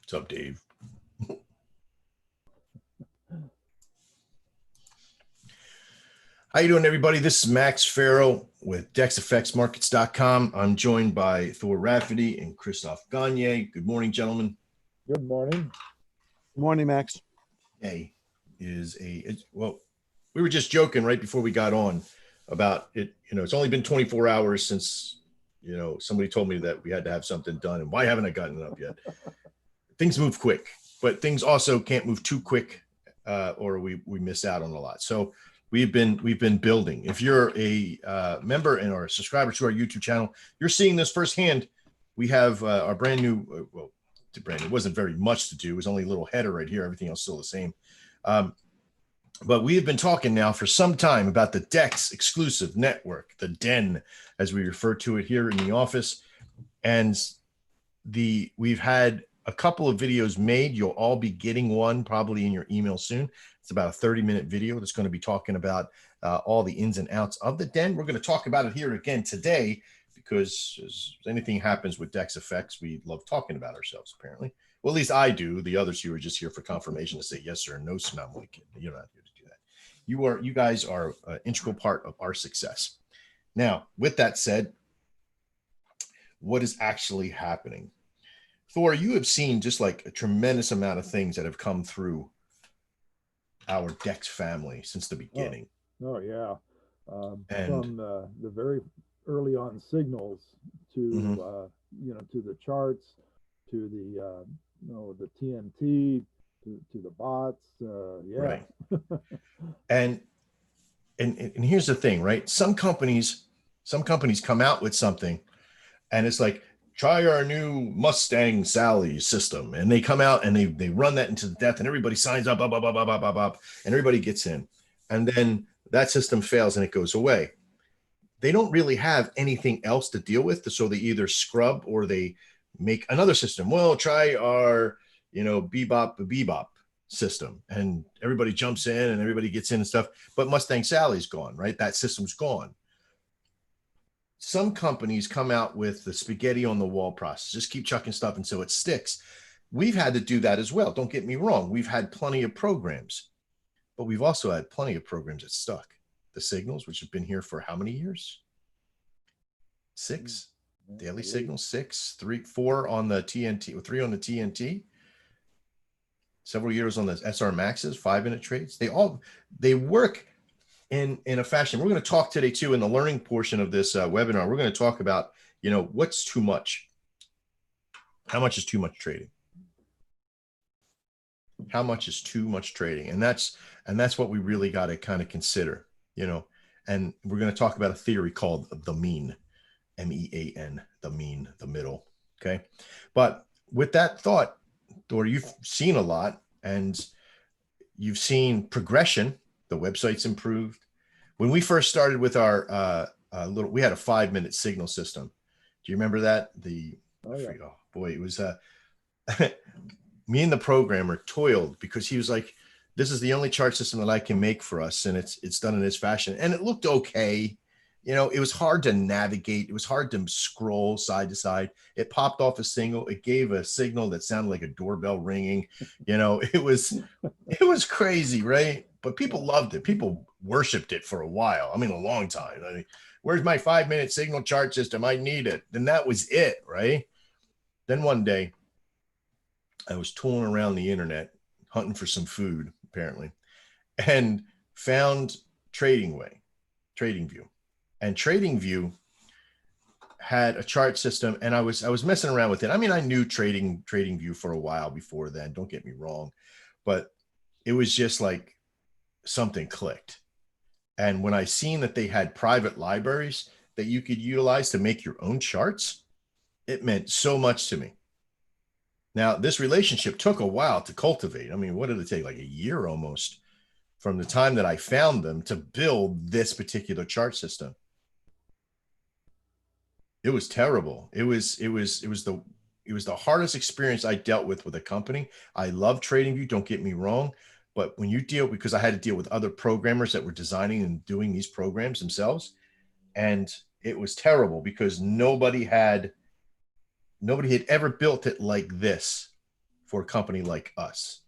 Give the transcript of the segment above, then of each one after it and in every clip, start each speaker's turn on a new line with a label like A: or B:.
A: What's up, Dave? How you doing, everybody? This is Max Farrell with DexFXMarkets.com. I'm joined by Thor Rafferty and Christophe Gagne. Good morning, gentlemen.
B: Good morning.
C: Good morning, Max.
A: Well, we were just joking right before we got on about it. You know, it's only been 24 hours since, somebody told me that we had to have something done. And why haven't I gotten it up yet? Things move quick, but things also can't move too quick or we miss out on a lot. So we've been building. If you're a member and or a subscriber to our YouTube channel, you're seeing this firsthand. We have our brand new, it wasn't very much to do. It was only a little header right here. Everything else still the same. But we have been talking now for some time about the Dex exclusive network, the Den, as we refer to it here in the office. And we've had a couple of videos made. You'll all be getting one probably in your email soon. It's about a 30-minute video that's going to be talking about all the ins and outs of the Den. We're going to talk about it here again today because as anything happens with Dex FX, we love talking about ourselves, apparently. Well, at least I do. The others, you are just here for confirmation to say yes or no, so I'm like, you're not here to do that. You guys are an integral part of our success. Now, with that said, what is actually happening? Thor, you have seen just like a tremendous amount of things that have come through our Dex family since the beginning.
B: Oh yeah. From the very early on signals to to the charts, to the TNT, to the bots. Yeah.
A: Right. and here's the thing, right? Some companies come out with something and it's like, try our new Mustang Sally system. And they come out and they run that into death and everybody signs up, and everybody gets in. And then that system fails and it goes away. They don't really have anything else to deal with. So they either scrub or they make another system. Well, try our, Bebop system. And everybody jumps in and everybody gets in and stuff. But Mustang Sally's gone, right? That system's gone. Some companies come out with the spaghetti on the wall process, just keep chucking stuff until it sticks. We've had to do that as well. Don't get me wrong. We've had plenty of programs, but we've also had plenty of programs that stuck. The Signals, which have been here for how many years? 6 daily signals, 6, 3, 4 on the TNT, or 3 on the TNT. Several years on the SR Maxes, 5-minute trades. They work in a fashion. We're going to talk today too in the learning portion of this webinar. We're going to talk about, what's too much. How much is too much trading? How much is too much trading? And that's what we really got to kind of consider, and we're going to talk about a theory called the mean, MEAN, the mean, the middle. Okay. But with that thought, Thor, you've seen a lot and you've seen progression. The website's improved. When we first started with our we had a 5-minute signal system. Do you remember that? Oh boy, it was me and the programmer toiled because he was like, this is the only chart system that I can make for us. And it's done in this fashion. And it looked okay. It was hard to navigate. It was hard to scroll side to side. It popped off a single. It gave a signal that sounded like a doorbell ringing. It was crazy, right? But people loved it. People worshiped it for a while. I mean, a long time. I mean, where's my 5-minute signal chart system? I need it. Then that was it, right? Then one day, I was tooling around the internet, hunting for some food, apparently, and found TradingView. And TradingView had a chart system, and I was messing around with it. I mean, I knew TradingView for a while before then. Don't get me wrong, but it was just like something clicked. And when I seen that they had private libraries that you could utilize to make your own charts, it meant so much to me. Now, this relationship took a while to cultivate. I mean, what did it take? Like a year almost from the time that I found them to build this particular chart system. It was terrible. It was the hardest experience I dealt with a company. I love TradingView, don't get me wrong, but when you deal, because I had to deal with other programmers that were designing and doing these programs themselves, and it was terrible because nobody had ever built it like this for a company like us.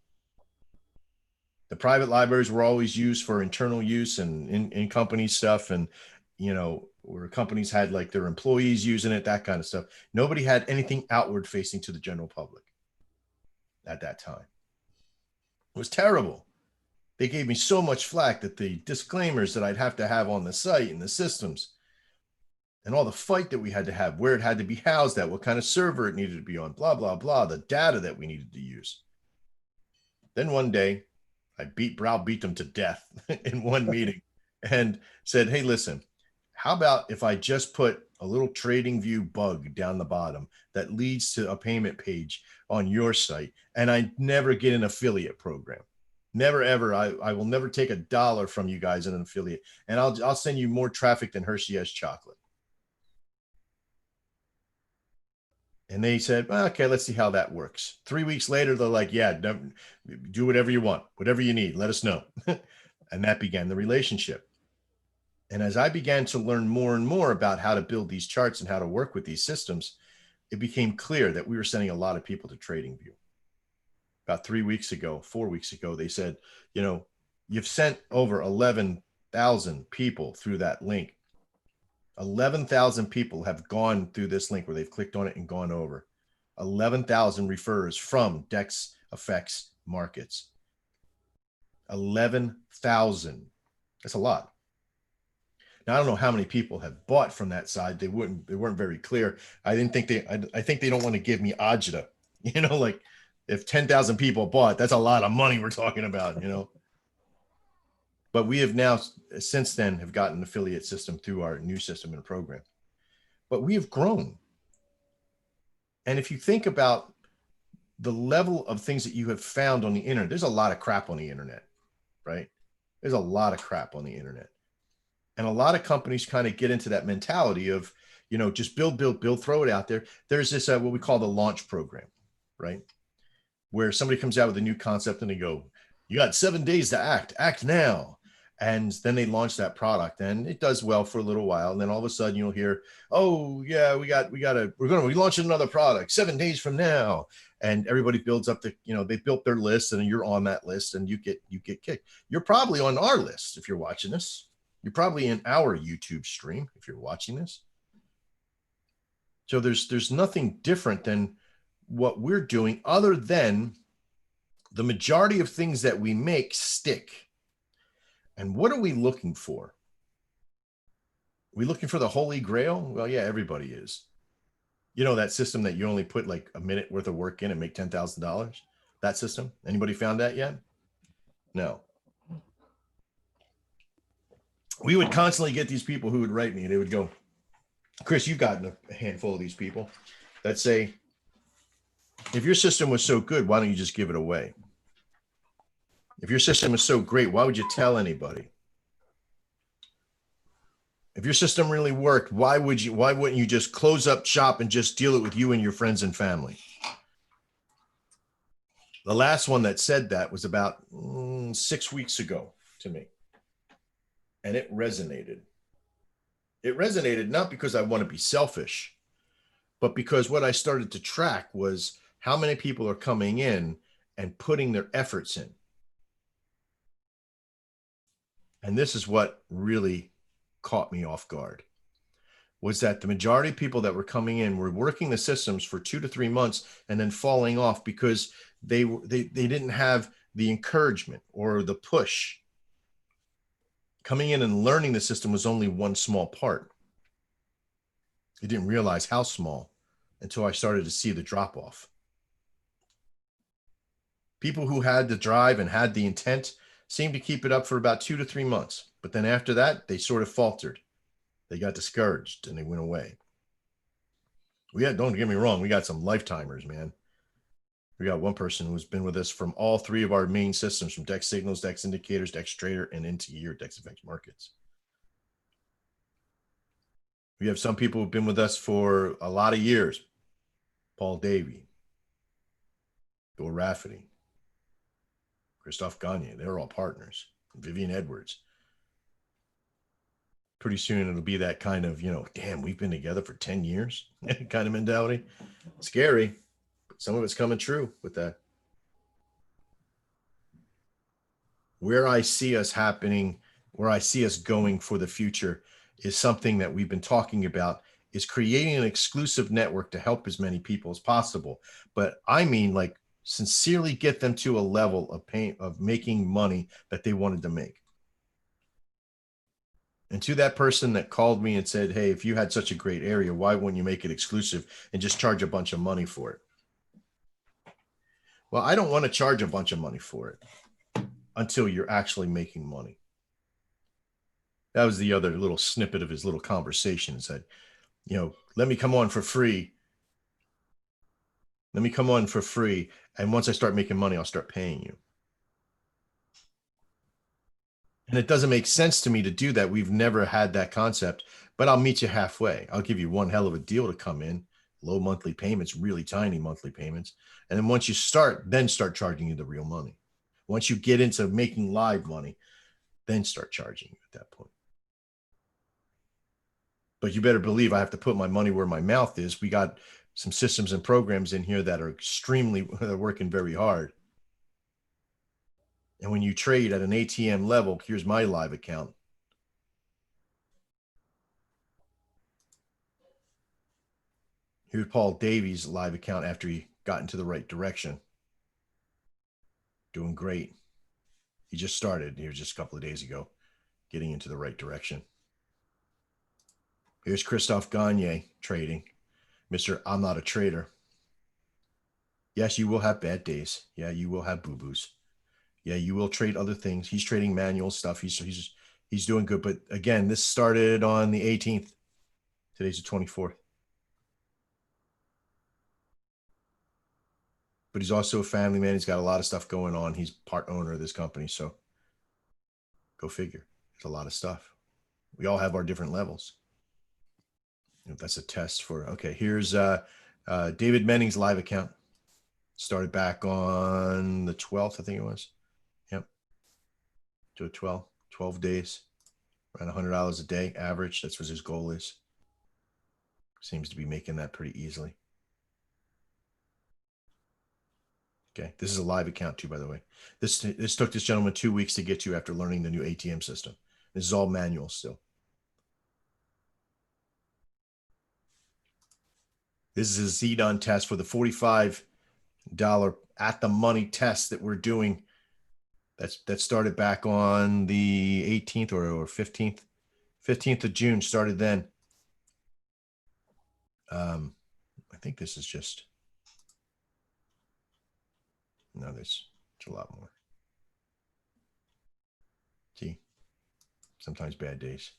A: The private libraries were always used for internal use and in company stuff. And, you know, where companies had like their employees using it, that kind of stuff. Nobody had anything outward facing to the general public at that time. It was terrible. They gave me so much flack that the disclaimers that I'd have to have on the site and the systems and all the fight that we had to have, where it had to be housed at, what kind of server it needed to be on, blah, blah, blah, the data that we needed to use. Then one day, I browbeat them to death in one meeting and said, hey, listen, how about if I just put a little TradingView bug down the bottom that leads to a payment page on your site, and I never get an affiliate program. Never, ever. I will never take $1 from you guys in an affiliate, and I'll send you more traffic than Hershey has chocolate. And they said, well, okay, let's see how that works. 3 weeks later, they're like, yeah, do whatever you want, whatever you need, let us know. And that began the relationship. And as I began to learn more and more about how to build these charts and how to work with these systems, it became clear that we were sending a lot of people to TradingView. About 4 weeks ago, they said, you know, you've sent over 11,000 people through that link. 11,000 people have gone through this link where they've clicked on it and gone over. 11,000 refers from Dex FX Markets. 11,000. That's a lot. Now, I don't know how many people have bought from that side. They weren't very clear. I think they don't want to give me agita. You know, like if 10,000 people bought, that's a lot of money we're talking about, you know. But we have now, since then, have gotten an affiliate system through our new system and program. But we have grown. And if you think about the level of things that you have found on the internet, there's a lot of crap on the internet, right? There's a lot of crap on the internet. And a lot of companies kind of get into that mentality of, you know, just build, throw it out there. There's this, what we call the launch program, right? Where somebody comes out with a new concept and they go, you got 7 days to act now. And then they launch that product and it does well for a little while. And then all of a sudden you'll hear, oh yeah, we're going to launch another product 7 days from now. And everybody builds up they built their list and you're on that list and you get kicked. You're probably on our list if you're watching this. You're probably in our YouTube stream if you're watching this. So there's nothing different than what we're doing other than the majority of things that we make stick. And what are we looking for? Are we looking for the Holy Grail? Well, yeah, everybody is. You know, that system that you only put like a minute worth of work in and make $10,000? That system? Anybody found that yet? No. We would constantly get these people who would write me. They would go, Chris, you've gotten a handful of these people that say, if your system was so good, why don't you just give it away? If your system is so great, why would you tell anybody? If your system really worked, why wouldn't you just close up shop and just deal it with you and your friends and family? The last one that said that was about 6 weeks ago to me. And it resonated. It resonated not because I want to be selfish, but because what I started to track was how many people are coming in and putting their efforts in. And this is what really caught me off guard, was that the majority of people that were coming in were working the systems for 2 to 3 months and then falling off because they didn't have the encouragement or the push. Coming in and learning the system was only one small part. I didn't realize how small until I started to see the drop off. People who had the drive and had the intent seemed to keep it up for about 2 to 3 months. But then after that, they sort of faltered. They got discouraged and they went away. Don't get me wrong, we got some lifetimers, man. We got one person who's been with us from all 3 of our main systems, from Dex Signals, Dex Indicators, Dex Trader, and into here, Dex FX Markets. We have some people who've been with us for a lot of years. Paul Davey, Bill Rafferty, Christophe Gagne, they're all partners. Vivian Edwards. Pretty soon it'll be that kind of, damn, we've been together for 10 years kind of mentality. Scary, but some of it's coming true with that. where I see us happening, where I see us going for the future is something that we've been talking about, is creating an exclusive network to help as many people as possible. But I mean, like, sincerely get them to a level of making money that they wanted to make. And to that person that called me and said, hey, if you had such a great area, why wouldn't you make it exclusive and just charge a bunch of money for it? Well, I don't want to charge a bunch of money for it until you're actually making money. That was the other little snippet of his little conversation, is that, let me come on for free. Let me come on for free. And once I start making money, I'll start paying you. And it doesn't make sense to me to do that. We've never had that concept, but I'll meet you halfway. I'll give you one hell of a deal to come in, low monthly payments, really tiny monthly payments. And then once you start charging you the real money. Once you get into making live money, then start charging you at that point. But you better believe I have to put my money where my mouth is. We got some systems and programs in here that are they're working very hard. And when you trade at an ATM level, here's my live account. Here's Paul Davies' live account after he got into the right direction. Doing great. He just started here just a couple of days ago, getting into the right direction. Here's Christophe Gagne trading. Mr. I'm not a trader. Yes, you will have bad days. Yeah, you will have boo-boos. Yeah, you will trade other things. He's trading manual stuff. He's doing good. But again, this started on the 18th. Today's the 24th. But he's also a family man. He's got a lot of stuff going on. He's part owner of this company. So go figure. There's a lot of stuff. We all have our different levels. That's a test for, okay, here's David Menning's live account. Started back on the 12th, I think it was. Yep. To 12 days, around $100 a day average. That's what his goal is. Seems to be making that pretty easily. Okay, this is a live account too, by the way. This took this gentleman 2 weeks to get to after learning the new ATM system. This is all manual still. This is a ZDON test for the $45 at the money test that we're doing. That started back on the 18th or 15th. 15th of June started then. I think this is just, no, there's a lot more. See, sometimes bad days.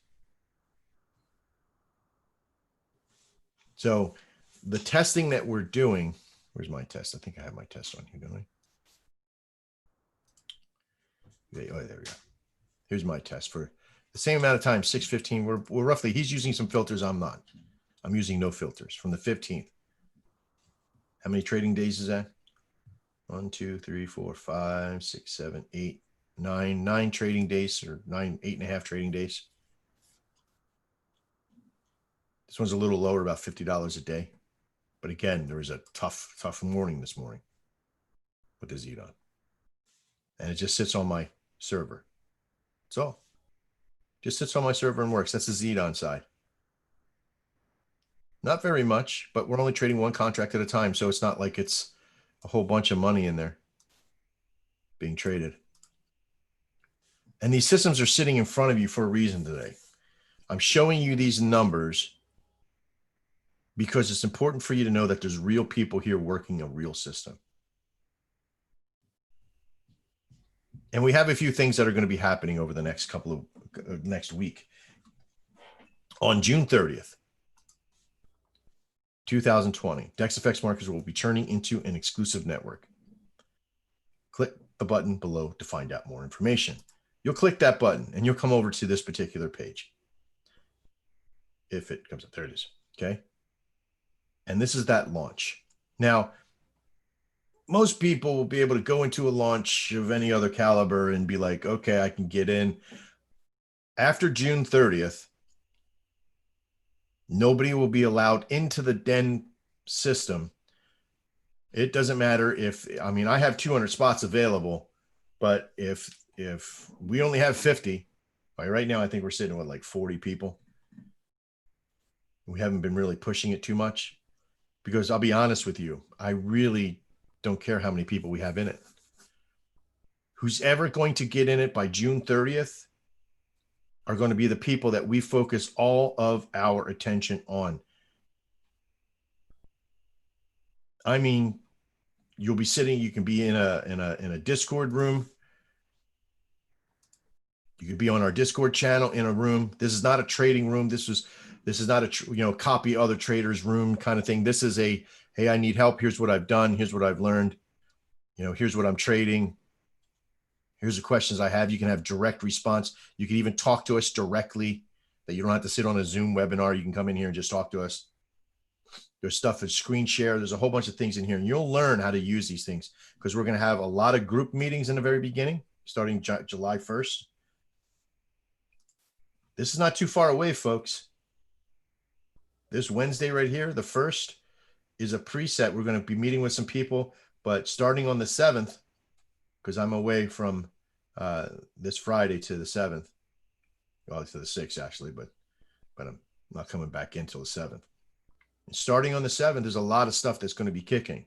A: So the testing that we're doing, where's my test? I think I have my test on here, don't I? Oh, there we go. Here's my test for the same amount of time, 6:15. We're roughly, he's using some filters. I'm not. I'm using no filters from the 15th. How many trading days is that? 1, 2, 3, 4, 5, 6, 7, 8, 9. 9 trading days, or 8.5 trading days. This one's a little lower, about $50 a day. But again, there was a tough morning this morning with the ZDON. And it just sits on my server. That's all. Just sits on my server and works. That's the ZDON side. Not very much, but we're only trading one contract at a time. So it's not like it's a whole bunch of money in there being traded. And these systems are sitting in front of you for a reason today. I'm showing you these numbers because it's important for you to know that there's real people here working a real system. And we have a few things that are going to be happening over the next next week. On June 30th, 2020, DexFX Markets will be turning into an exclusive network. Click the button below to find out more information. You'll click that button and you'll come over to this particular page. If it comes up, there it is. Okay. And this is that launch. Now, most people will be able to go into a launch of any other caliber and be like, okay, I can get in. After June 30th, nobody will be allowed into the DEN system. It doesn't matter if, I mean, I have 200 spots available, but if if we only have 50, by right now, I think we're sitting with like 40 people. We haven't been really pushing it too much because I'll be honest with you, I really don't care how many people we have in it. Who's ever going to get in it by June 30th are going to be the people that we focus all of our attention on. I mean, you'll be sitting, you can be in a Discord room. You could be on our Discord channel in a room. This is not a trading room. This is not a, copy other traders room kind of thing. This is a, hey, I need help. Here's what I've done. Here's what I've learned. Here's what I'm trading. Here's the questions I have. You can have direct response. You can even talk to us directly, that you don't have to sit on a Zoom webinar. You can come in here and just talk to us. There's stuff that's screen share. There's a whole bunch of things in here, and you'll learn how to use these things because we're going to have a lot of group meetings in the very beginning, starting July 1st. This is not too far away, folks. This Wednesday right here, the 1st, is a preset. We're going to be meeting with some people, but starting on the 7th, because I'm away from this Friday to the 7th, well, to the 6th actually, but I'm not coming back until the 7th. And starting on the 7th, there's a lot of stuff that's going to be kicking.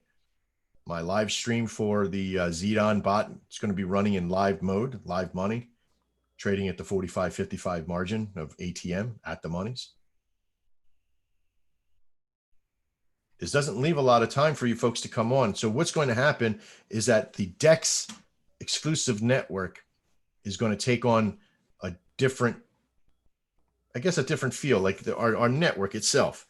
A: My live stream for the Zedon bot, it's going to be running in live mode, live money, trading at the 45-55 margin of ATM at the monies. This doesn't leave a lot of time for you folks to come on. So what's going to happen is that the DEX exclusive network is going to take on a different, I guess, a different feel, like our network itself.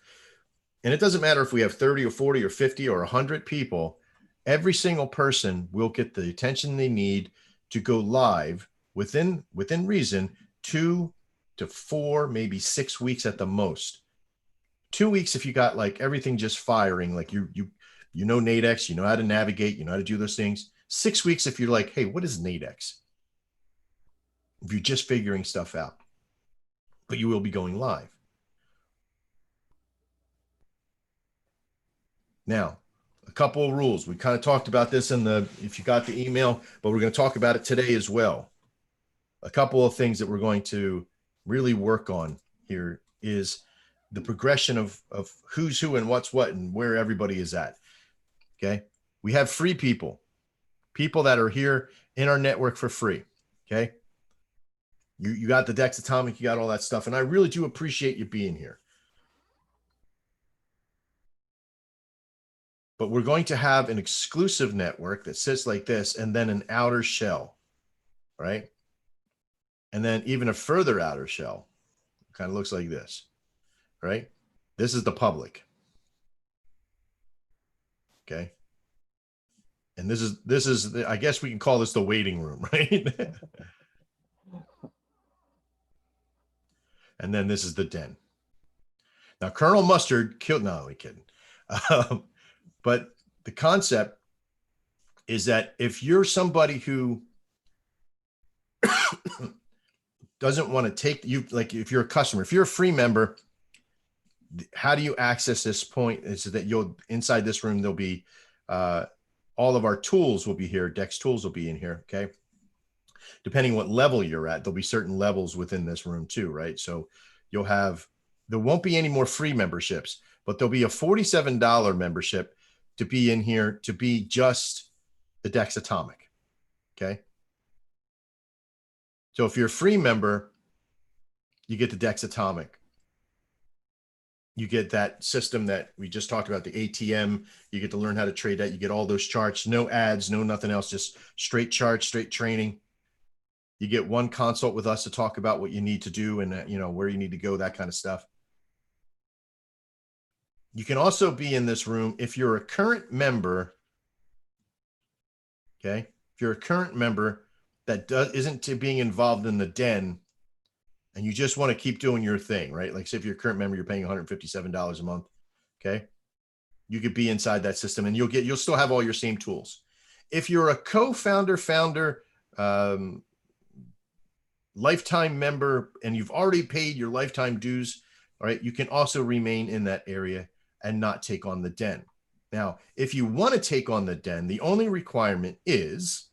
A: And it doesn't matter if we have 30 or 40 or 50 or 100 people, every single person will get the attention they need to go live within reason, 2 to 4, maybe 6 weeks at the most. 2 weeks if you got like everything just firing, like you know Nadex, you know how to navigate, you know how to do those things. 6 weeks if you're like, hey, what is Nadex? If you're just figuring stuff out, but you will be going live. Now, a couple of rules. We kind of talked about this if you got the email, but we're going to talk about it today as well. A couple of things that we're going to really work on here is the progression of who's who and what's what and where everybody is at. Okay. We have free people that are here in our network for free. Okay. You got the Dex Atomic, you got all that stuff. And I really do appreciate you being here. But we're going to have an exclusive network that sits like this, and then an outer shell, right? And then even a further outer shell, kind of looks like this, right? This is the public. Okay. And this is I guess we can call this the waiting room, right? And then this is the den. Now, Colonel Mustard killed, no, I'm kidding. But the concept is that if you're somebody who doesn't want to take you, like if you're a customer, if you're a free member, how do you access this point? Is that you'll inside this room, there'll be all of our tools will be here. Dex tools will be in here. Okay. Depending what level you're at, there'll be certain levels within this room too, right? So you'll have, there won't be any more free memberships, but there'll be a $47 membership to be in here, to be just the Dex Atomic. Okay. So if you're a free member, you get the Dex Atomic. You get that system that we just talked about, the ATM. You get to learn how to trade that. You get all those charts, no ads, no nothing else, just straight charts, straight training. You get one consult with us to talk about what you need to do and where you need to go, that kind of stuff. You can also be in this room if you're a current member. Okay. If you're a current member that isn't being involved in the den and you just want to keep doing your thing, right? Like say if you're a current member, you're paying $157 a month. Okay. You could be inside that system and you'll still have all your same tools. If you're a co-founder, lifetime member, and you've already paid your lifetime dues, all right, you can also remain in that area and not take on the den. Now, if you want to take on the den, the only requirement is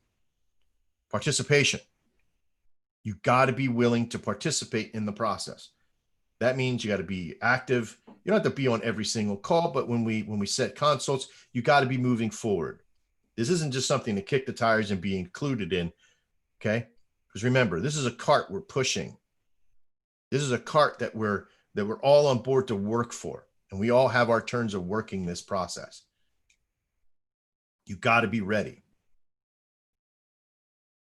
A: participation. You got to be willing to participate in the process. That means you got to be active. You don't have to be on every single call, but when we set consults, you got to be moving forward. This isn't just something to kick the tires and be included in, okay? Because remember, this is a cart we're pushing. This is a cart that we're all on board to work for, and we all have our turns of working this process. You got to be ready.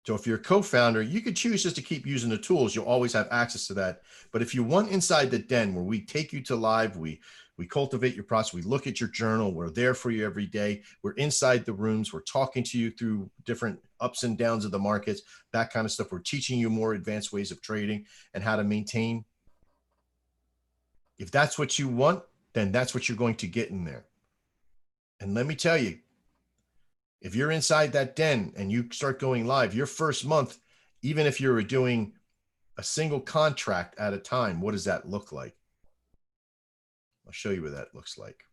A: So if you're a co-founder, you could choose just to keep using the tools. You'll always have access to that. But if you want inside the den where we take you to live, we cultivate your process, we look at your journal, we're there for you every day, we're inside the rooms, we're talking to you through different ups and downs of the markets, that kind of stuff. We're teaching you more advanced ways of trading and how to maintain. If that's what you want, then that's what you're going to get in there. And let me tell you, if you're inside that den and you start going live, your first month, even if you're doing a single contract at a time, what does that look like? I'll show you what that looks like.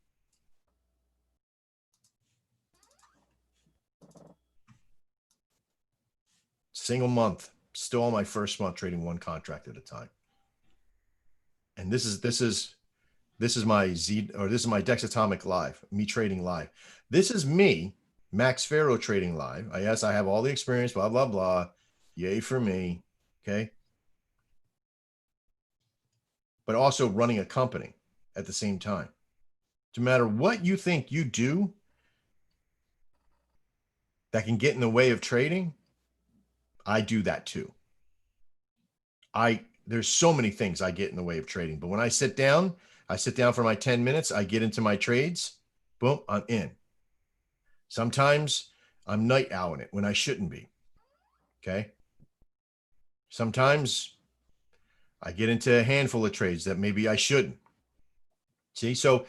A: Single month, still on my first month trading one contract at a time. And this is my this is my Dex Atomic live, me trading live. This is me, Max Farrow, trading live. Yes, I have all the experience, blah, blah, blah. Yay for me. Okay. But also running a company at the same time. No matter what you think you do that can get in the way of trading, I do that too. There's so many things I get in the way of trading, but when I sit down for my 10 minutes, I get into my trades, boom, I'm in. Sometimes I'm night owling it when I shouldn't be. Okay. Sometimes I get into a handful of trades that maybe I shouldn't. See, so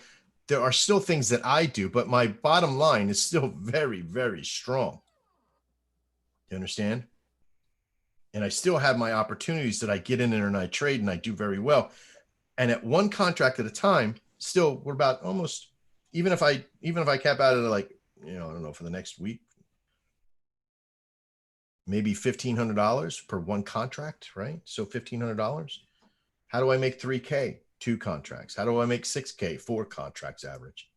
A: there are still things that I do, but my bottom line is still very, very strong. You understand? And I still have my opportunities that I get in there and I trade and I do very well. And at one contract at a time, still we're about almost, even if I cap out at like, I don't know, for the next week, maybe $1,500 per one contract, right? So $1,500. How do I make 3K? 2 contracts. How do I make 6K? 4 contracts average.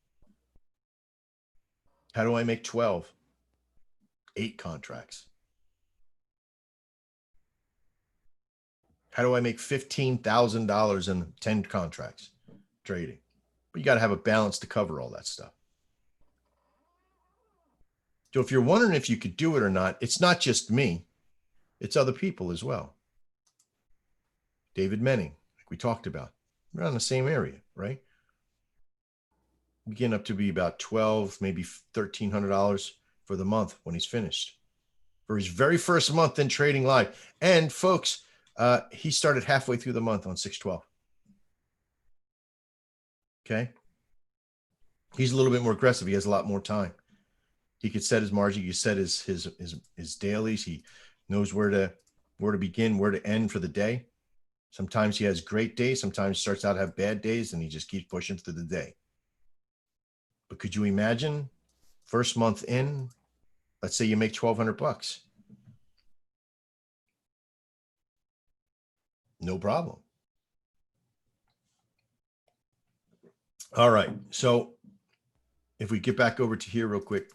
A: How do I make 12? 8 contracts. How do I make $15,000 in 10 contracts trading? But you got to have a balance to cover all that stuff. So if you're wondering if you could do it or not, it's not just me, it's other people as well. David Menning, like we talked about, we're in the same area, right? We get up to be about $1,200, maybe $1,300 for the month when he's finished. For his very first month in trading live. And folks, he started halfway through the month on 6/12. Okay. He's a little bit more aggressive. He has a lot more time. He could set his margin. He could set his dailies. He knows where to begin, where to end for the day. Sometimes he has great days. Sometimes starts out to have bad days, and he just keeps pushing through the day. But could you imagine first month in, let's say you make $1,200? No problem. All right. So if we get back over to here real quick,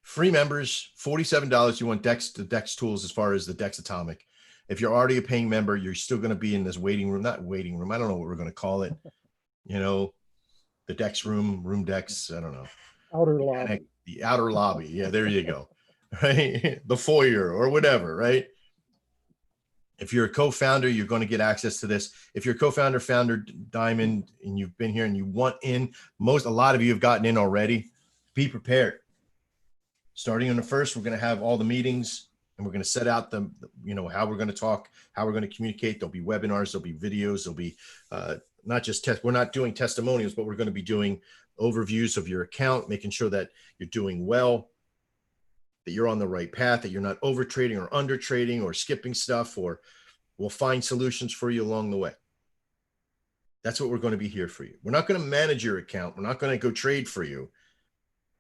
A: free members, $47. You want the Dex tools as far as the Dex Atomic. If you're already a paying member, you're still going to be in this waiting room, not waiting room. I don't know what we're going to call it. The Dex room Dex. I don't know.
B: Outer lobby.
A: The outer lobby. Yeah, there you go. Right. The foyer or whatever. Right. If you're a co-founder, you're going to get access to this. If you're a co-founder, founder Diamond, and you've been here and you want in, a lot of you have gotten in already. Be prepared. Starting on the 1st, we're going to have all the meetings and we're going to set out how we're going to talk, how we're going to communicate. There'll be webinars, there'll be videos, there'll be not just we're not doing testimonials, but we're going to be doing overviews of your account, making sure that you're doing well, that you're on the right path, that you're not over trading or under trading or skipping stuff, or we'll find solutions for you along the way. That's what we're going to be here for you. We're not going to manage your account. We're not going to go trade for you,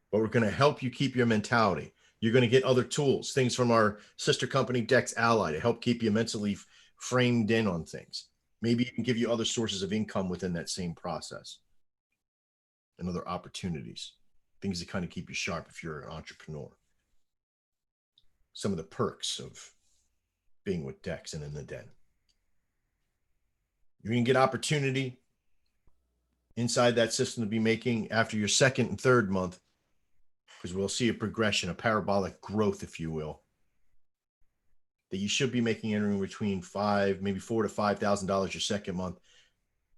A: but we're going to help you keep your mentality. You're going to get other tools, things from our sister company, Dex Ally, to help keep you mentally framed in on things. Maybe even give you other sources of income within that same process and other opportunities, things that kind of keep you sharp if you're an entrepreneur. Some of the perks of being with Dex and in the den. You're going to get opportunity inside that system to be making after your second and third month, because we'll see a progression, a parabolic growth, if you will, that you should be making anywhere between maybe $4,000 to $5,000 your second month,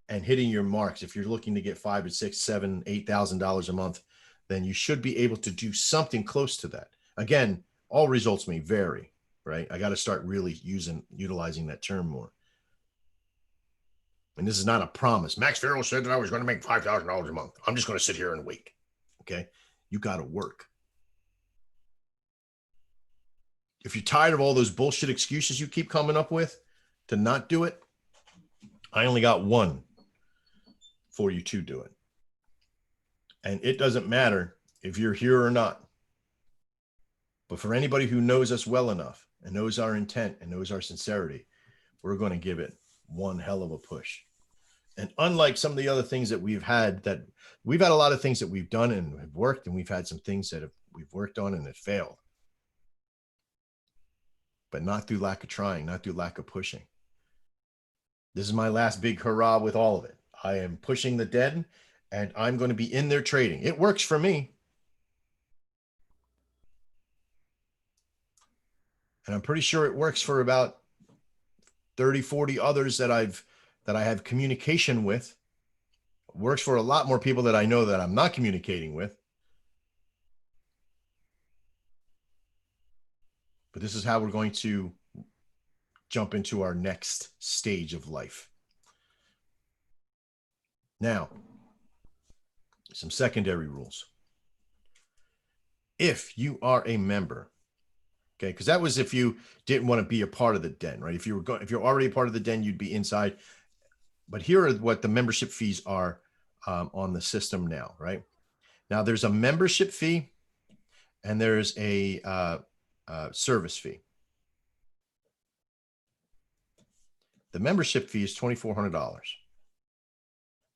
A: and hitting your marks. If you're looking to get $5,000 to $6,000, $7,000, $8,000 a month, then you should be able to do something close to that. Again, all results may vary, right? I got to start really utilizing that term more. And this is not a promise. Max Farrell said that I was going to make $5,000 a month. I'm just going to sit here and wait. Okay. You got to work. If you're tired of all those bullshit excuses you keep coming up with to not do it, I only got one for you to do it. And it doesn't matter if you're here or not. But for anybody who knows us well enough and knows our intent and knows our sincerity, we're going to give it one hell of a push. And unlike some of the other things that we've had a lot of things that we've done and have worked, and we've had some things that we've worked on and it failed. But not through lack of trying, not through lack of pushing. This is my last big hurrah with all of it. I am pushing the den, and I'm going to be in there trading. It works for me. And I'm pretty sure it works for about 30, 40 others that I have communication with. It works for a lot more people that I know that I'm not communicating with. But this is how we're going to jump into our next stage of life. Now, some secondary rules. If you are a member, okay, because that was if you didn't want to be a part of the den, right? If you're already a part of the den, you'd be inside. But here are what the membership fees are on the system now, right? Now there's a membership fee and there's a service fee. The membership fee is $2,400.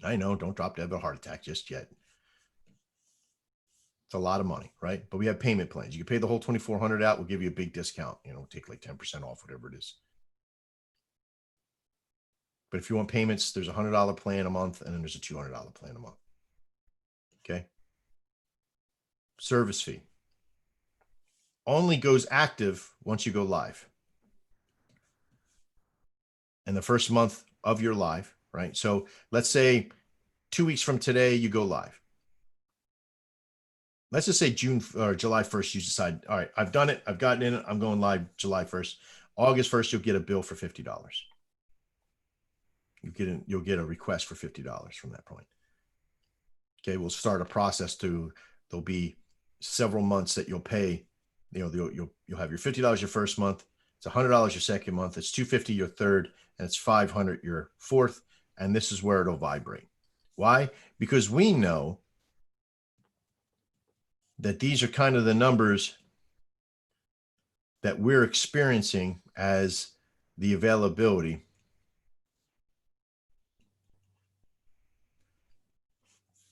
A: I know, don't drop dead of a heart attack just yet. It's a lot of money, right? But we have payment plans. You can pay the whole $2,400 out. We'll give you a big discount. Take like 10% off, whatever it is. But if you want payments, there's a $100 plan a month, and then there's a $200 plan a month. Okay. Service fee only goes active once you go live. And the first month of your live, right? So let's say 2 weeks from today, you go live. Let's just say June or July 1st, you decide, all right, I've done it. I've gotten in it. I'm going live July 1st. August 1st, you'll get a bill for $50. You'll get a request for $50 from that point. Okay, we'll start a process there'll be several months that you'll pay. You'll have your $50 your first month. It's $100 your second month. It's $250 your third, and it's $500 your fourth. And this is where it'll vibrate. Why? Because we know that these are kind of the numbers that we're experiencing as the availability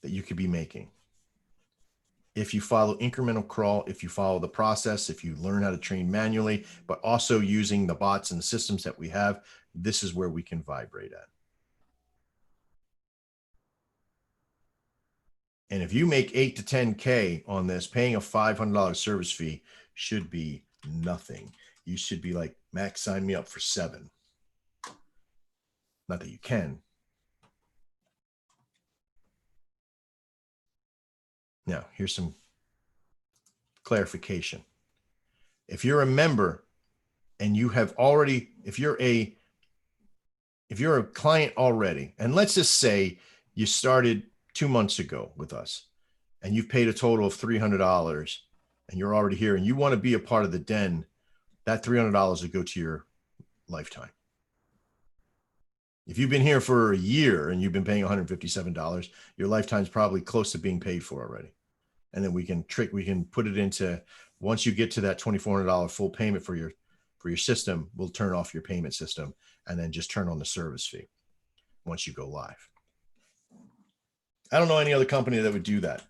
A: that you could be making. If you follow incremental crawl, if you follow the process, if you learn how to train manually, but also using the bots and the systems that we have, this is where we can vibrate at. And if you make 8 to 10K on this, paying a $500 service fee should be nothing. You should be like, Max, sign me up for 7. Not that you can. Now, here's some clarification. If you're a member and you have already, if you're a client already, and let's just say you started 2 months ago with us and you've paid a total of $300 and you're already here and you want to be a part of the den, that $300 will go to your lifetime. If you've been here for a year and you've been paying $157, your lifetime's probably close to being paid for already. And then we can put it into Once you get to that $2,400 full payment for your system, we'll turn off your payment system and then just turn on the service fee once you go live. I don't know any other company that would do that.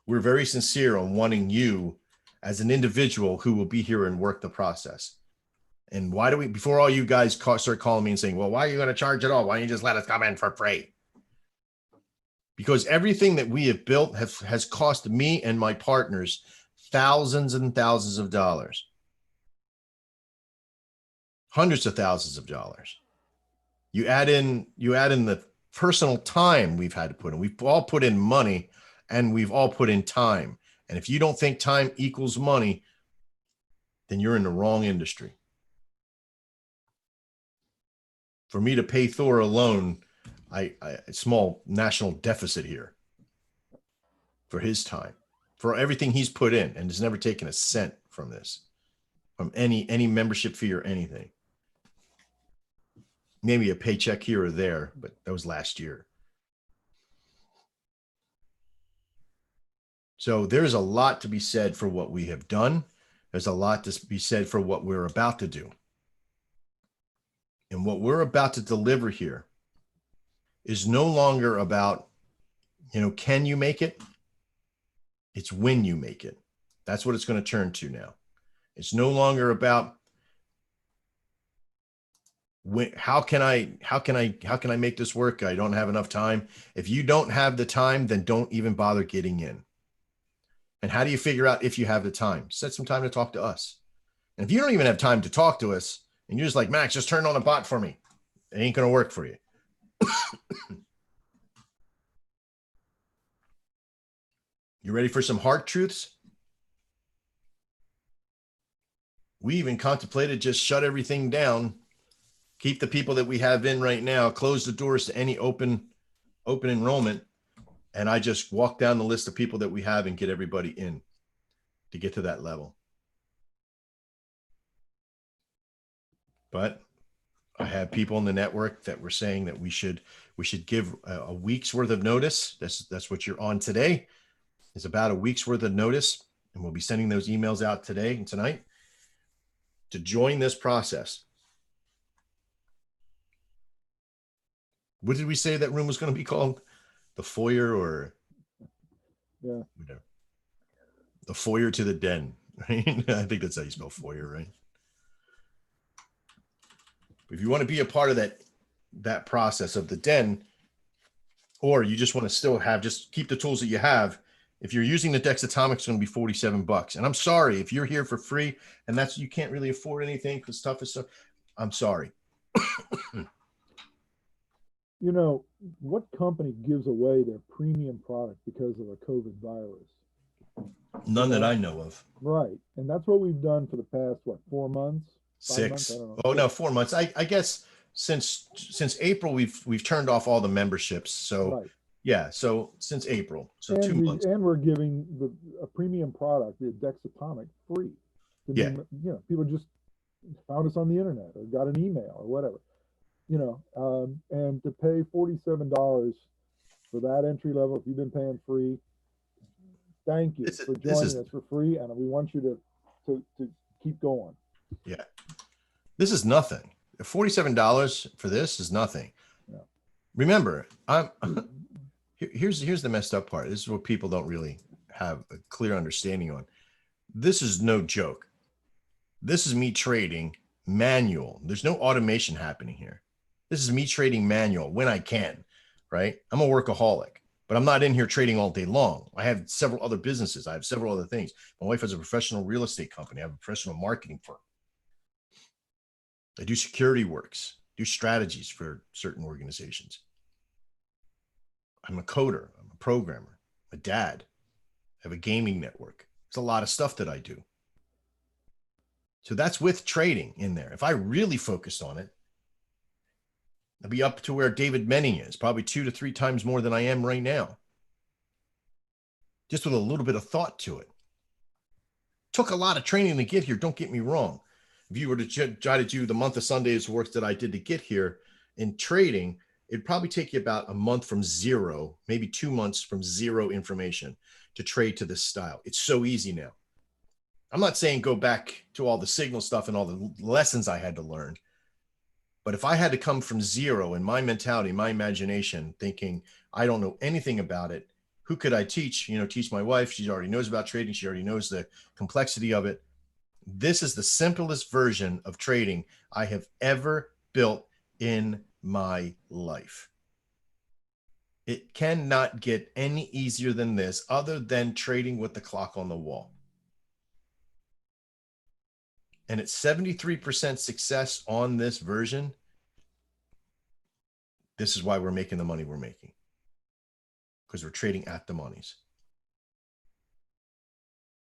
A: We're very sincere on wanting you as an individual who will be here and work the process. And why do we, before all you guys start calling me and saying, well, why are you going to charge it all? Why don't you just let us come in for free? Because everything that we have built has cost me and my partners thousands and thousands of dollars, hundreds of thousands of dollars. You add in the personal time we've had to put in. We've all put in money and we've all put in time. And if you don't think time equals money, then you're in the wrong industry. For me to pay Thor alone, a small national deficit here for his time, for everything he's put in, and has never taken a cent from this, from any membership fee or anything. Maybe a paycheck here or there, but that was last year. So there's a lot to be said for what we have done. There's a lot to be said for what we're about to do. And what we're about to deliver here is no longer about, can you make it? It's when you make it. That's what it's going to turn to now. It's no longer about how can I make this work? I don't have enough time. If you don't have the time, then don't even bother getting in. And how do you figure out if you have the time? Set some time to talk to us. And if you don't even have time to talk to us and you're just like, Max, just turn on a bot for me, it ain't going to work for you. You ready for some hard truths? We even contemplated just shut everything down, keep the people that we have in right now, close the doors to any open enrollment. And I just walk down the list of people that we have and get everybody in to get to that level. But I have people in the network that were saying that we should give a week's worth of notice. That's what you're on today. It's about a week's worth of notice. And we'll be sending those emails out today and tonight to join this process. What did we say that room was going to be called? The foyer, or whatever. The foyer to the den, right? I think that's how you spell foyer, right? If you want to be a part of that process of the den, or you just want to still just keep the tools that you have. If you're using the Dexatomic, it's going to be $47. And I'm sorry if you're here for free and you can't really afford anything because stuff is so. I'm sorry.
B: What company gives away their premium product because of a COVID virus?
A: None that I know of.
B: Right. And that's what we've done for the past, 4 months?
A: 6
B: months? I don't know.
A: Oh, no, 4 months. I guess since April, we've turned off all the memberships. So right. Yeah. So since April, so 2 months.
B: And we're giving a premium product, the Dexatomic, free.
A: Yeah.
B: People just found us on the internet or got an email or whatever. And to pay $47 for that entry level, if you've been paying free, thank you for joining us for free, and we want you to keep going.
A: Yeah, this is nothing. $47 for this is nothing. Yeah. Remember, here's the messed up part. This is what people don't really have a clear understanding on. This is no joke. This is me trading manual. There's no automation happening here. This is me trading manual when I can, right? I'm a workaholic, but I'm not in here trading all day long. I have several other businesses. I have several other things. My wife has a professional real estate company. I have a professional marketing firm. I do security works, do strategies for certain organizations. I'm a coder. I'm a programmer, a dad. I have a gaming network. There's a lot of stuff that I do. So that's with trading in there. If I really focused on it, I'd be up to where David Menning is, probably 2 to 3 times more than I am right now. Just with a little bit of thought to it. Took a lot of training to get here, don't get me wrong. If you were to try to do the month of Sundays work that I did to get here in trading, it'd probably take you about a month from zero, maybe 2 months from zero information to trade to this style. It's so easy now. I'm not saying go back to all the signal stuff and all the lessons I had to learn. But if I had to come from zero in my mentality, my imagination, thinking I don't know anything about it, who could I teach? Teach my wife. She already knows about trading. She already knows the complexity of it. This is the simplest version of trading I have ever built in my life. It cannot get any easier than this, other than trading with the clock on the wall. And it's 73% success on this version. This is why we're making the money we're making, because we're trading at the monies.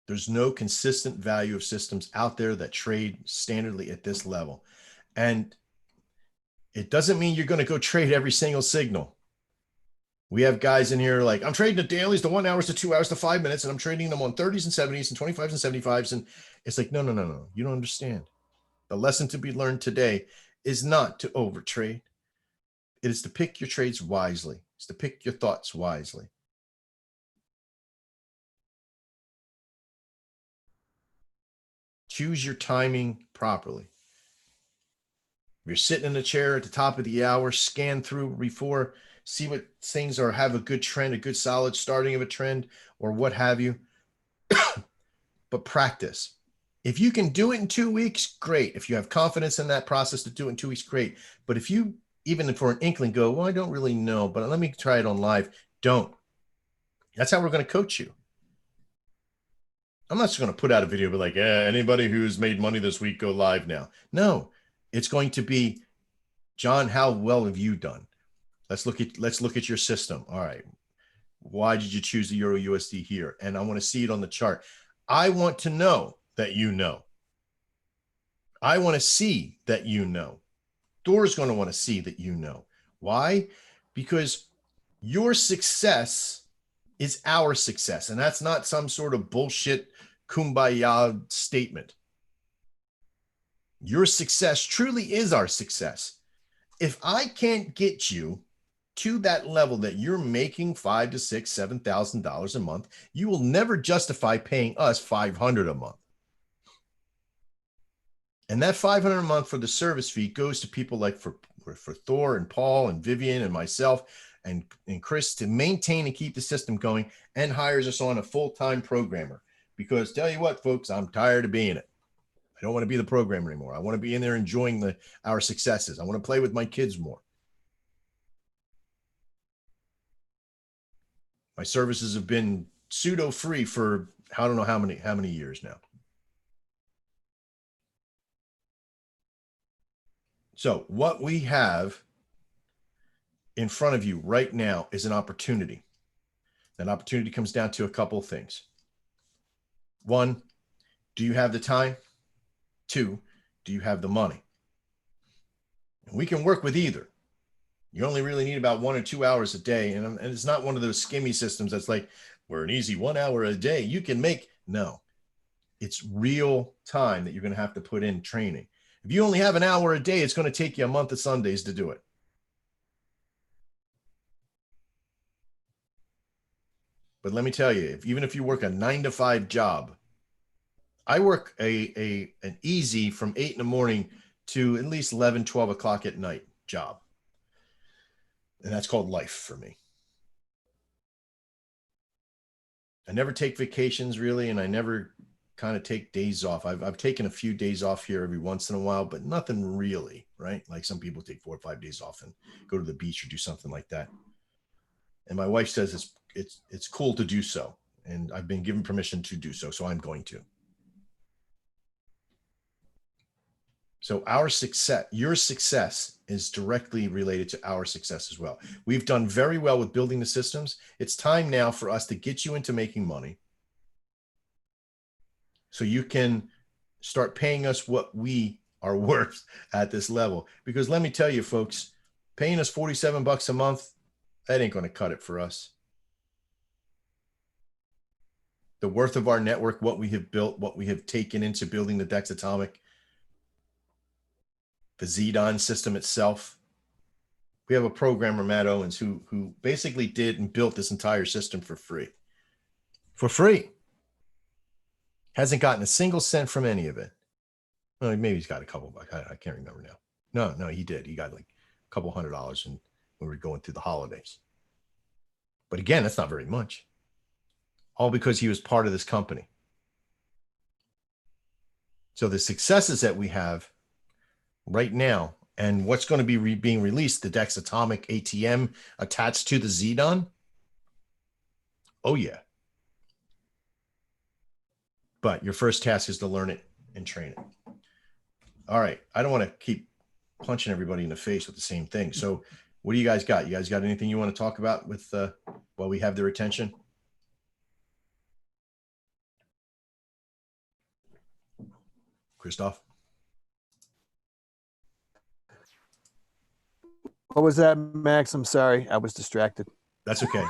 A: There's no consistent value of systems out there that trade standardly at this level. And it doesn't mean you're going to go trade every single signal. We have guys in here like, I'm trading the dailies, the 1 hours, the 2 hours, the 5 minutes, and I'm trading them on 30s and 70s and 25s and 75s. And it's like, no. You don't understand. The lesson to be learned today is not to overtrade. It is to pick your trades wisely. It's to pick your thoughts wisely. Choose your timing properly. If you're sitting in a chair at the top of the hour, scan through before, see what things are, have a good trend, a good solid starting of a trend, or what have you. But practice. If you can do it in 2 weeks, great. If you have confidence in that process to do it in 2 weeks, great. But if you, even for an inkling, go, well, I don't really know, but let me try it on live, don't. That's how we're going to coach you. I'm not just going to put out a video, but like, anybody who's made money this week, go live now. No, it's going to be, John, how well have you done? Let's look at your system. All right. Why did you choose the Euro USD here? And I want to see it on the chart. I want to know that you know. I want to see that you know. Door's going to want to see that you know. Why? Because your success is our success. And that's not some sort of bullshit kumbaya statement. Your success truly is our success. If I can't get you to that level that you're making $5,000 to $6,000, $7,000 a month, you will never justify paying us $500 a month. And that $500 a month for the service fee goes to people like for Thor and Paul and Vivian and myself and Chris to maintain and keep the system going, and hires us on a full-time programmer. Because tell you what, folks, I'm tired of being it. I don't want to be the programmer anymore. I want to be in there enjoying our successes. I want to play with my kids more. My services have been pseudo free for I don't know how many years now. So what we have in front of you right now is an opportunity. That opportunity comes down to a couple of things. One, do you have the time? Two, do you have the money? And we can work with either. You only really need about 1 or 2 hours a day. And it's not one of those skimmy systems that's like, we're an easy 1 hour a day. You can make, no, it's real time that you're going to have to put in training. If you only have an hour a day, it's going to take you a month of Sundays to do it. But let me tell you, even if you work a 9-to-5 job, I work an easy from 8 in the morning to at least 11, 12 o'clock at night job. And that's called life for me. I never take vacations really, and I never kind of take days off. I've taken a few days off here every once in a while, but nothing really, right? Like some people take 4 or 5 days off and go to the beach or do something like that. And my wife says it's cool to do so. And I've been given permission to do so. So I'm going to. So our success, your success is directly related to our success as well. We've done very well with building the systems. It's time now for us to get you into making money so you can start paying us what we are worth at this level. Because let me tell you, folks, paying us $47 a month, that ain't going to cut it for us. The worth of our network, what we have built, what we have taken into building the Dex Atomic, the ZDON system itself, we have a programmer, Matt Owens, who basically did and built this entire system for free. For free. Hasn't gotten a single cent from any of it. Well, maybe he's got a couple bucks. I can't remember now. No, he did. He got like a couple $100 when we were going through the holidays. But again, that's not very much. All because he was part of this company. So the successes that we have right now and what's going to be being released, the Dexatomic ATM attached to the Xenon. Oh, yeah. But your first task is to learn it and train it. All right. I don't want to keep punching everybody in the face with the same thing. So what do you guys got? You guys got anything you want to talk about with while we have their attention? Christoph?
C: What was that, Max? I'm sorry. I was distracted.
A: That's okay.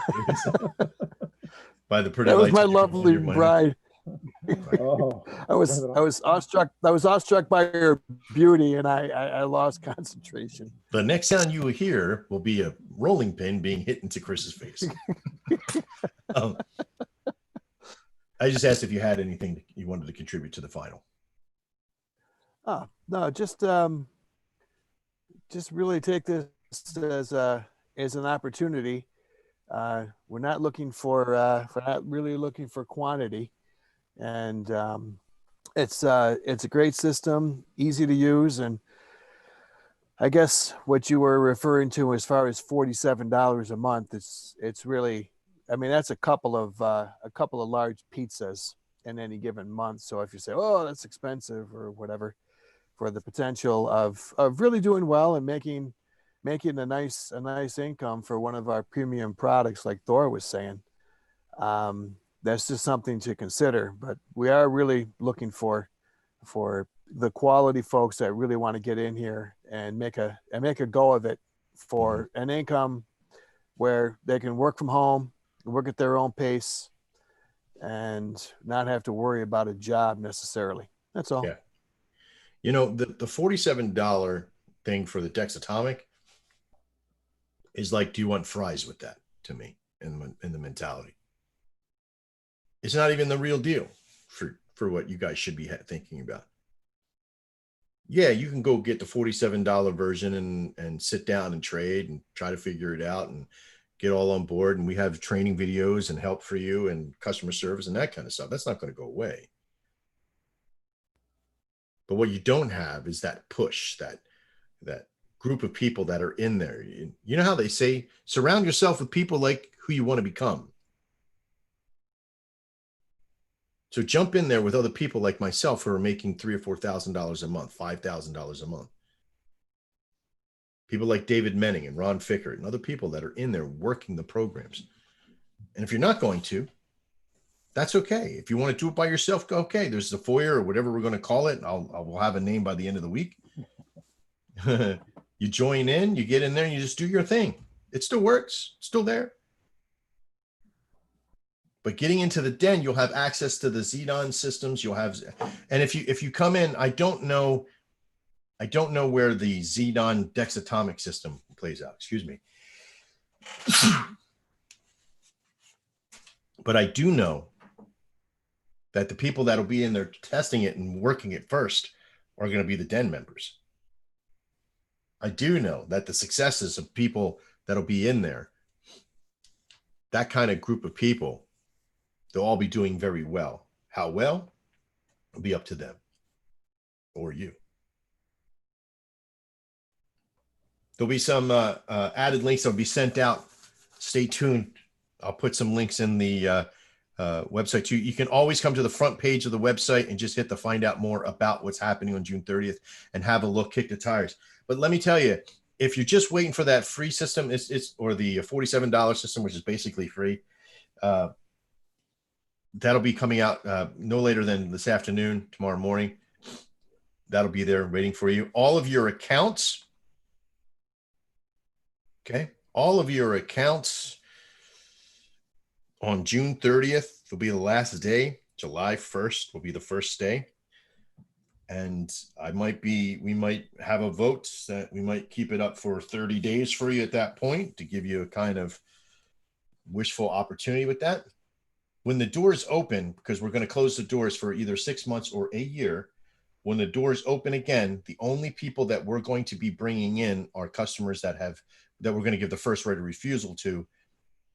A: By the pretty
C: That was
A: lights
C: my
A: on your-
C: lovely
A: on your-
C: bride.
B: Oh,
C: I was awestruck by her beauty, and I lost concentration.
A: The next sound you will hear will be a rolling pin being hit into Chris's face. I just asked if you had anything you wanted to contribute to the final.
C: Oh, no, just really take this as an opportunity. We're not looking for not really looking for quantity, and it's a great system, easy to use, and I guess what you were referring to as far as $47 a month, it's really, I mean, that's a couple of large pizzas in any given month. So if you say, oh, that's expensive or whatever, for the potential of really doing well and making a nice income for one of our premium products, like Thor was saying, that's just something to consider. But we are really looking for the quality folks that really want to get in here and make a go of it for an income where they can work from home, work at their own pace, and not have to worry about a job necessarily. That's all.
A: Yeah. You know, the $47 thing for the Dexatomic is like, do you want fries with that, to me, in the mentality? It's not even the real deal for what you guys should be thinking about. Yeah, you can go get the $47 version and sit down and trade and try to figure it out and get all on board. And we have training videos and help for you and customer service and that kind of stuff. That's not going to go away. But what you don't have is that push, that group of people that are in there. You know how they say, surround yourself with people like who you want to become. So jump in there with other people like myself who are making $3,000 or $4,000 a month, $5,000 a month. People like David Menning and Ron Fickert and other people that are in there working the programs. And if you're not going to, that's okay. If you want to do it by yourself, go, okay, there's the foyer or whatever we're going to call it. We'll have a name by the end of the week. You join in, you get in there and you just do your thing. It still works, it's still there. But getting into the den, you'll have access to the Xenon systems. You'll have, and if you come in, I don't know where the Xenon Dexatomic system plays out. Excuse me. But I do know that the people that'll be in there testing it and working it first are going to be the den members. I do know that the successes of people that'll be in there, that kind of group of people, they'll all be doing very well. How well will be up to them or you. There'll be some added links that'll be sent out. Stay tuned. I'll put some links in the website too. You can always come to the front page of the website and just hit the find out more about what's happening on June 30th and have a look, kick the tires. But let me tell you, if you're just waiting for that free system, or the $47 system, which is basically free, that'll be coming out no later than this afternoon, tomorrow morning. That'll be there waiting for you. All of your accounts, okay? All of your accounts on June 30th will be the last day. July 1st will be the first day. And we might have a vote that we might keep it up for 30 days for you at that point to give you a kind of wishful opportunity with that. When the doors open, because we're going to close the doors for either 6 months or a year, when the doors open again, the only people that we're going to be bringing in are customers that we're going to give the first right of refusal to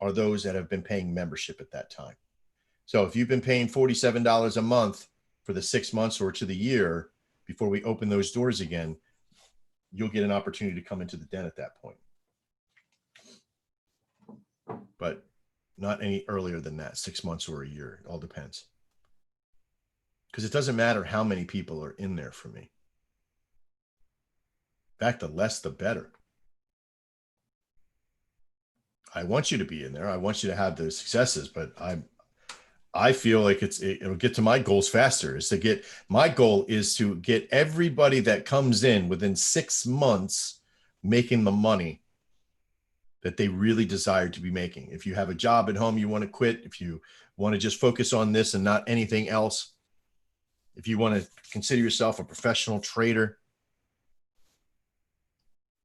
A: are those that have been paying membership at that time. So if you've been paying $47 a month for the 6 months or to the year before we open those doors again, you'll get an opportunity to come into the den at that point. But not any earlier than that, 6 months or a year. It all depends. Because it doesn't matter how many people are in there for me. In fact, the less, the better. I want you to be in there. I want you to have the successes, but I feel like it'll get to my goals faster. My goal is to get everybody that comes in within 6 months making the money that they really desire to be making. If you have a job at home you want to quit, if you want to just focus on this and not anything else, if you want to consider yourself a professional trader,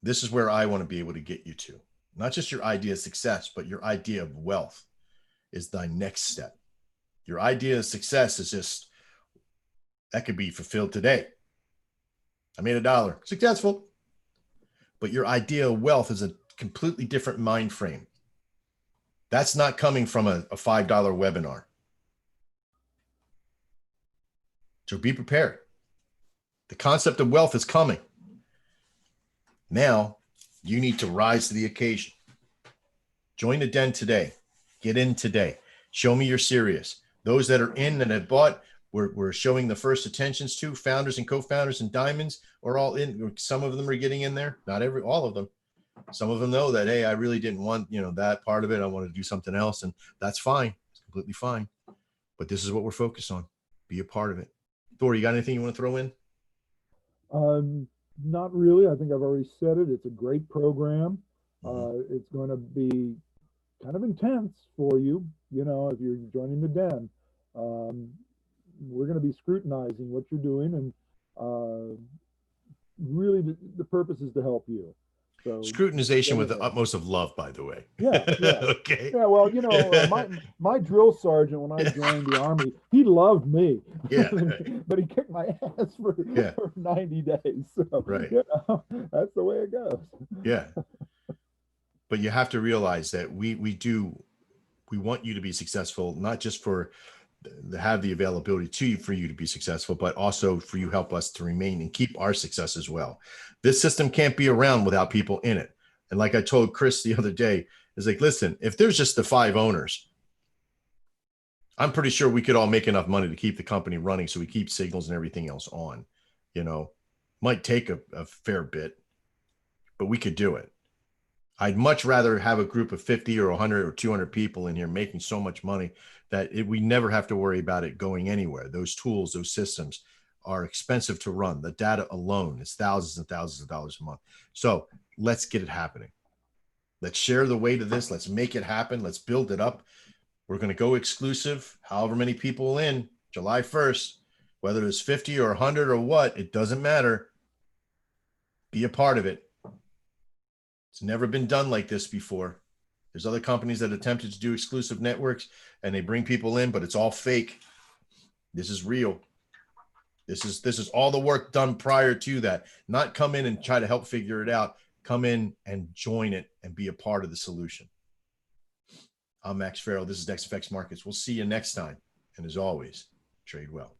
A: this is where I want to be able to get you to. Not just your idea of success, but your idea of wealth is thy next step. Your idea of success is just, that could be fulfilled today. I made $1, successful. But your idea of wealth is a completely different mind frame. That's not coming from a $5 webinar. So be prepared. The concept of wealth is coming. Now you need to rise to the occasion. Join the den today. Get in today. Show me you're serious. Those that are in and have bought, we're showing the first attentions to. Founders and co-founders and diamonds are all in. Some of them are getting in there. Not all of them. Some of them know that, hey, I really didn't want, that part of it. I wanted to do something else, and that's fine. It's completely fine. But this is what we're focused on. Be a part of it. Thor, you got anything you want to throw in?
B: Not really. I think I've already said it. It's a great program. It's going to be kind of intense for you, if you're joining the den. We're going to be scrutinizing what you're doing, and really the purpose is to help you. So
A: scrutinization with the utmost of love, by the way.
B: Yeah.
A: Okay.
B: Yeah. Well, my drill sergeant, when I joined the Army, he loved me.
A: Yeah.
B: But he kicked my ass for 90 days. So,
A: right.
B: That's the way it goes.
A: Yeah. But you have to realize that we want you to be successful, not just for have the availability to you for you to be successful, but also for you help us to remain and keep our success as well. This system can't be around without people in it. And like I told Chris the other day, is like, listen, if there's just the 5 owners, I'm pretty sure we could all make enough money to keep the company running. So we keep signals and everything else on, might take a fair bit, but we could do it. I'd much rather have a group of 50 or 100 or 200 people in here making so much money that we never have to worry about it going anywhere. Those tools, those systems are expensive to run. The data alone is thousands and thousands of dollars a month. So let's get it happening. Let's share the weight of this. Let's make it happen. Let's build it up. We're going to go exclusive, however many people in July 1st, whether it's 50 or 100 or what, it doesn't matter. Be a part of it. It's never been done like this before. There's other companies that attempted to do exclusive networks and they bring people in, but it's all fake. This is real. This is all the work done prior to that. Not come in and try to help figure it out. Come in and join it and be a part of the solution. I'm Max Farrell. This is NextFX Markets. We'll see you next time. And as always, trade well.